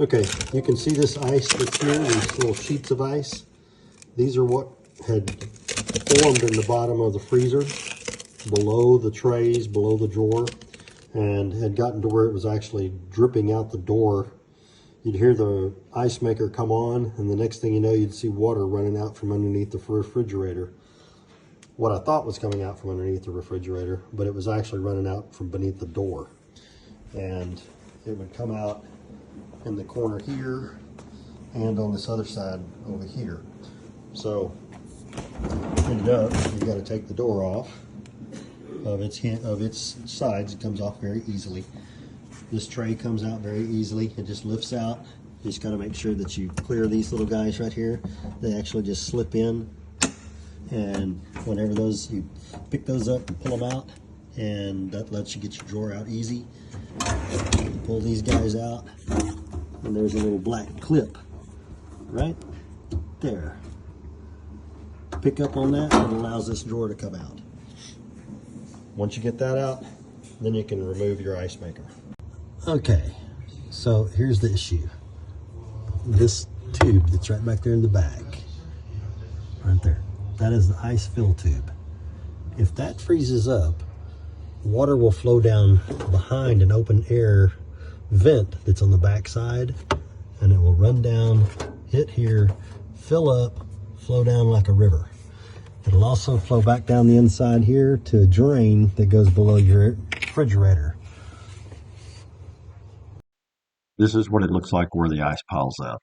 Okay, you can see this ice that's here, these little sheets of ice. These are what had formed in the bottom of the freezer, below the trays, below the drawer, and had gotten to where it was actually dripping out the door. You'd hear the ice maker come on, and the next thing you know, you'd see water running out from underneath the refrigerator. What I thought was coming out from underneath the refrigerator, but it was actually running out from beneath the door. And it would come out in the corner here and on this other side over here. So ended up, you got to take the door off of its sides. It comes off very easily. This tray comes out very easily. It just lifts out. You just got to make sure that you clear these little guys right here. They actually just slip in, and whenever those, you pick those up and pull them out, and that lets you get your drawer out easy. You pull these guys out, and there's a little black clip right there. Pick up on that, and it allows this drawer to come out. Once you get that out, then you can remove your ice maker. Okay, so here's the issue. This tube that's right back there in the back, right there, that is the ice fill tube. If that freezes up, water will flow down behind an open air vent that's on the back side, and it will run down, hit here, fill up, flow down like a river. It'll also flow back down the inside here to a drain that goes below your refrigerator. This is what it looks like where the ice piles up.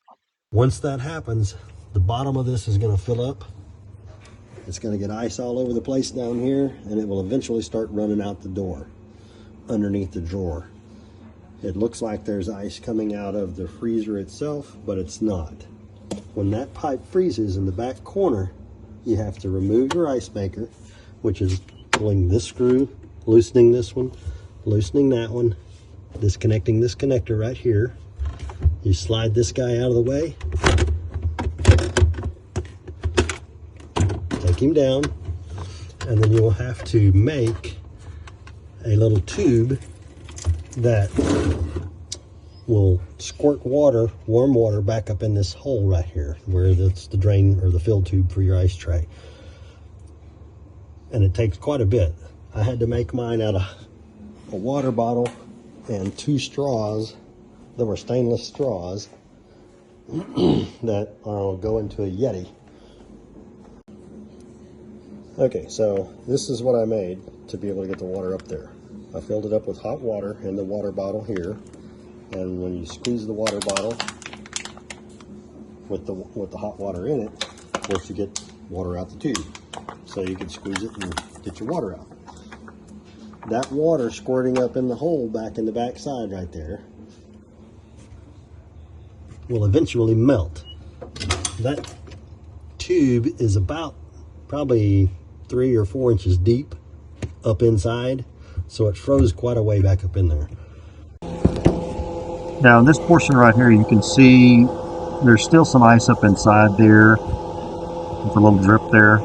Once that happens, the bottom of this is going to fill up. It's going to get ice all over the place down here, and it will eventually start running out the door underneath the drawer. It looks like there's ice coming out of the freezer itself, but it's not. When that pipe freezes in the back corner, you have to remove your ice maker, which is pulling this screw, loosening this one, loosening that one, disconnecting this connector right here. You slide this guy out of the way, take him down, and then you will have to make a little tube that will squirt water, warm water, back up in this hole right here, where that's the drain or the fill tube for your ice tray. And it takes quite a bit. I had to make mine out of a water bottle and 2 straws that were stainless straws that will go into a Yeti. Okay, so this is what I made to be able to get the water up there. I filled it up with hot water in the water bottle here, and when you squeeze the water bottle with the hot water in it, of course you get water out the tube. So you can squeeze it and get your water out. That water squirting up in the hole back in the back side right there will eventually melt. That tube is about probably 3 or 4 inches deep up inside, so it froze quite a way back up in there. Now in this portion right here, you can see there's still some ice up inside there with a little drip there.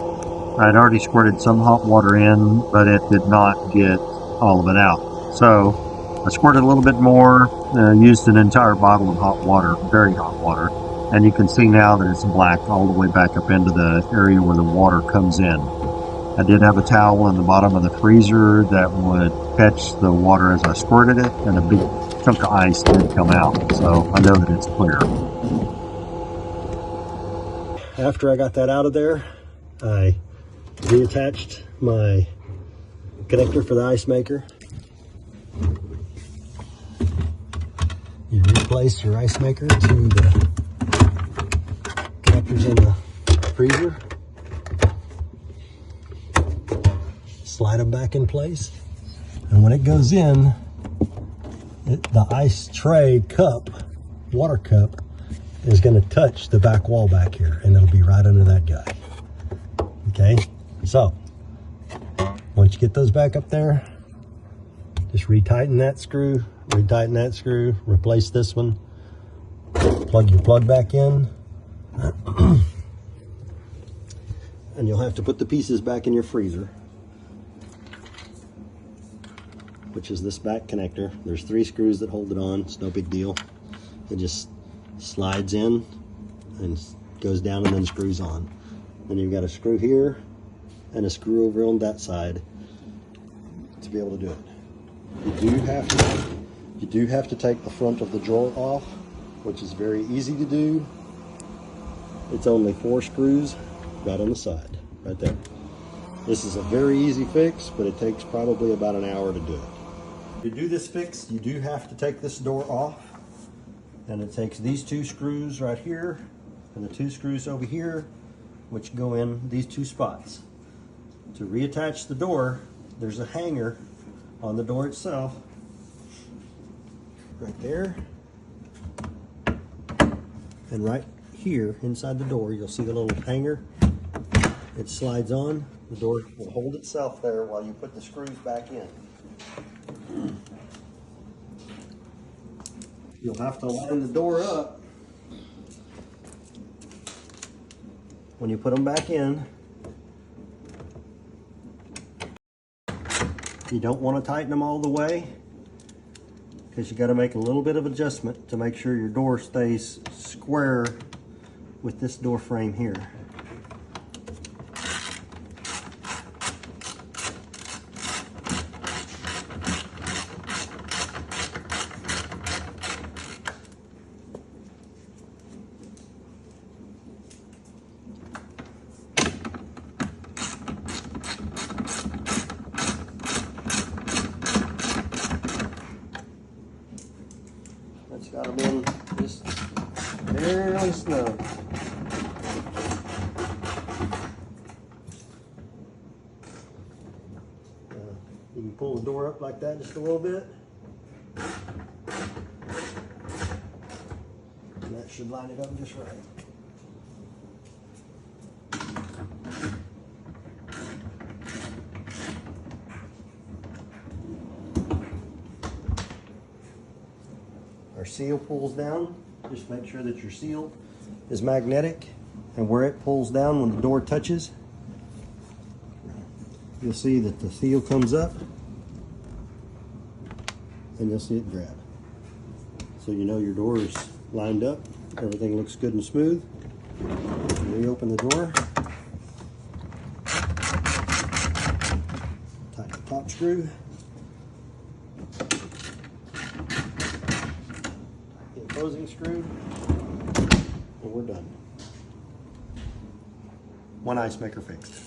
I'd already squirted some hot water in, but it did not get all of it out. So I squirted a little bit more, used an entire bottle of hot water, very hot water, and you can see now that it's black all the way back up into the area where the water comes in. I did have a towel in the bottom of the freezer that would catch the water as I squirted it, and a big chunk of ice did come out, so I know that it's clear. After I got that out of there, I reattached my connector for the ice maker. You replace your ice maker to the connectors in the freezer. Slide them back in place, and when it goes in, the ice tray cup, water cup, is going to touch the back wall back here, and it'll be right under that guy. Okay, so once you get those back up there, just retighten that screw, replace this one, plug your plug back in, and you'll have to put the pieces back in your freezer, which is this back connector. There's 3 screws that hold it on. It's no big deal. You just slides in and goes down and then screws on. Then you've got a screw here and a screw over on that side to be able to do it. You do have to take the front of the drawer off, which is very easy to do. It's only 4 screws right on the side, right there. This is a very easy fix, but it takes probably about an hour to do it. To do this fix, you do have to take this door off, and it takes these 2 screws right here and the 2 screws over here, which go in these 2 spots. To reattach the door, there's a hanger on the door itself, right there, and right here inside the door you'll see the little hanger. It slides on, the door will hold itself there while you put the screws back in. You'll have to line the door up when you put them back in. You don't want to tighten them all the way, because you got to make a little bit of adjustment to make sure your door stays square with this door frame here. That's got them in just barely snug. You can pull the door up like that just a little bit. And that should line it up just right. Our seal pulls down. Just make sure that your seal is magnetic, and where it pulls down when the door touches, you'll see that the seal comes up and you'll see it grab. So you know your door is lined up, everything looks good and smooth. Reopen the door, tighten the top screw, closing screw, and we're done. One ice maker fixed.